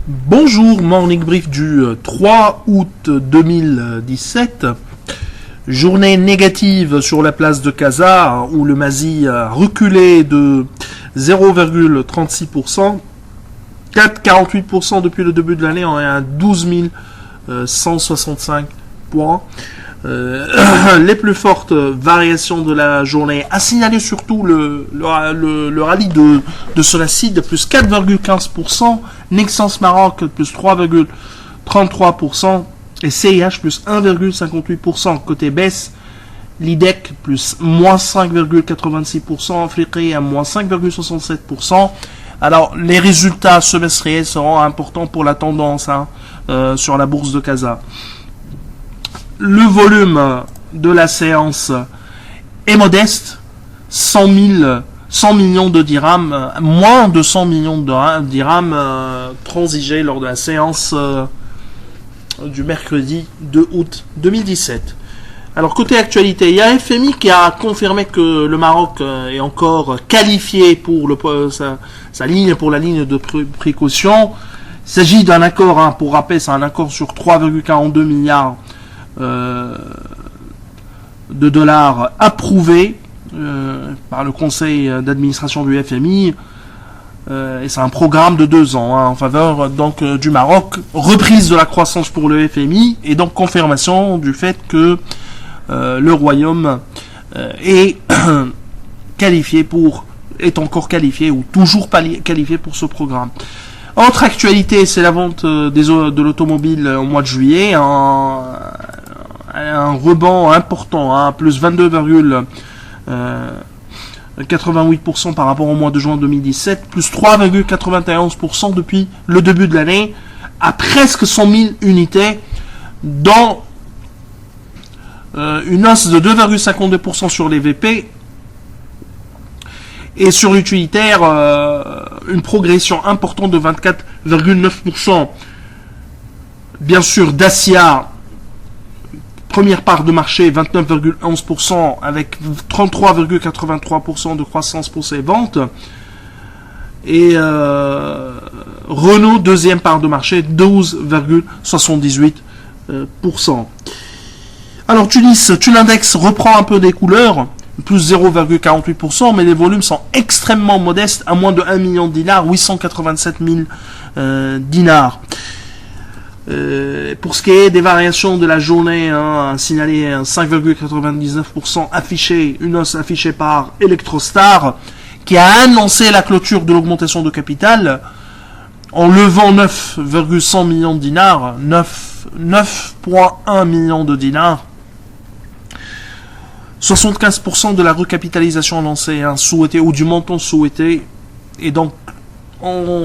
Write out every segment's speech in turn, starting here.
Bonjour, Morning Brief du 3 août 2017. Journée négative sur la place de Casa où le Masi a reculé de 0,36%. 4,48% depuis le début de l'année, on est à 12 165 points. Les plus fortes variations de la journée a signalé surtout le rallye de Solacid, plus 4,15%, Nexans Maroc plus 3,33% et CIH plus 1,58%. Côté baisse, l'IDEC plus moins 5,86%, Afrique à moins 5,67%. Alors, les résultats semestriels seront importants pour la tendance sur la bourse de Casa. Le volume de la séance est modeste, 100 millions de dirhams, moins de 100 millions de dirhams transigés lors de la séance du mercredi 2 août 2017. Alors côté actualité, il y a FMI qui a confirmé que le Maroc est encore qualifié pour sa ligne, pour la ligne de précaution. Il s'agit d'un accord, pour rappel, c'est un accord sur 3,42 milliards de dollars approuvés par le conseil d'administration du FMI. Et c'est un programme de 2 ans en faveur donc du Maroc, reprise de la croissance pour le FMI et donc confirmation du fait que le Royaume est encore qualifié ou toujours qualifié pour ce programme. Autre actualité, c'est la vente de l'automobile au mois de juillet, un rebond important, plus 22,88% par rapport au mois de juin 2017, plus 3,91% depuis le début de l'année, à presque 100 000 unités, dont une hausse de 2,52% sur les VP, et sur l'utilitaire, une progression importante de 24,9%. Bien sûr, Dacia, première part de marché, 29,11%, avec 33,83% de croissance pour ses ventes. Et Renault, deuxième part de marché, 12,78%. Alors Tunindex reprend un peu des couleurs, plus 0,48%, mais les volumes sont extrêmement modestes, à moins de 1 million de dinars, 887 000 dinars. Pour ce qui est des variations de la journée, signalé 5,99% affiché, une hausse affichée par Electrostar, qui a annoncé la clôture de l'augmentation de capital en levant 9,100 millions de dinars, 9,1 millions de dinars. 75% de la recapitalisation lancée, souhaitée, ou du montant souhaité, et donc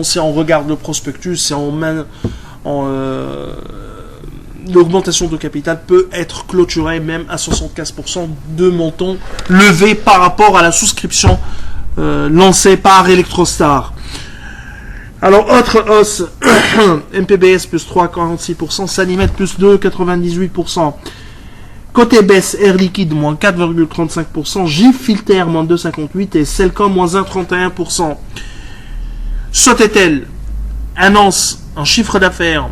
si on regarde le prospectus, si on mène l'augmentation de capital peut être clôturée même à 75% de montant levé par rapport à la souscription lancée par Electrostar. Alors autre hausse, MPBS plus 3,46%, Sanimet plus 2,98%. Côté baisse, Air Liquide moins 4,35%, GIF Filter moins 2,58% et Celcom moins 1,31%. Sotetel annonce un chiffre d'affaires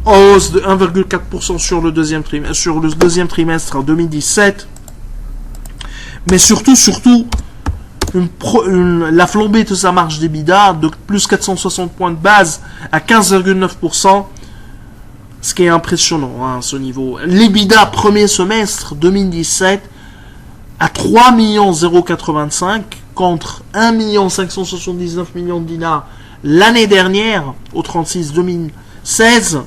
en hausse de 1,4% sur le deuxième trimestre 2017, mais surtout la flambée de sa marge d'EBITDA de plus 460 points de base à 15,9%, ce qui est impressionnant à ce niveau. L'EBITDA premier semestre 2017 à 3 085 contre 1 579 millions de dinars l'année dernière, au 36 2016,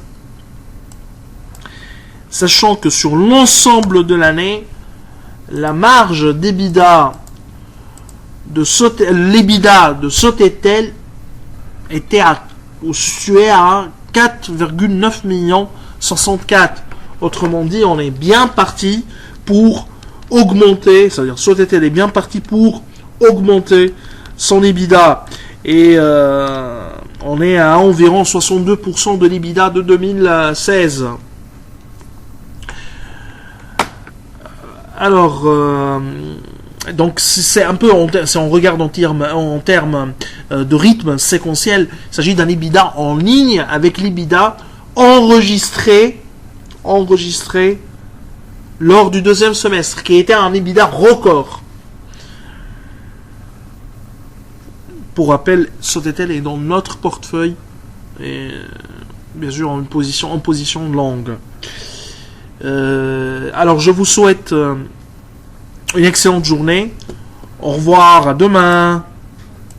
sachant que sur l'ensemble de l'année, la marge d'EBITDA de Sotetel était située à 4,9 millions 64. Autrement dit, on est bien parti pour augmenter, c'est-à-dire Sotetel est bien parti pour augmenter son EBITDA. Et on est à environ 62% de l'EBITDA de 2016. Alors, Donc c'est un peu, si on regarde en termes de rythme séquentiel, il s'agit d'un EBITDA en ligne avec l'EBITDA enregistré lors du deuxième semestre, qui était un EBITDA record. Pour rappel, Sotetel est dans notre portefeuille, et bien sûr en position longue. Alors je vous souhaite une excellente journée. Au revoir, à demain.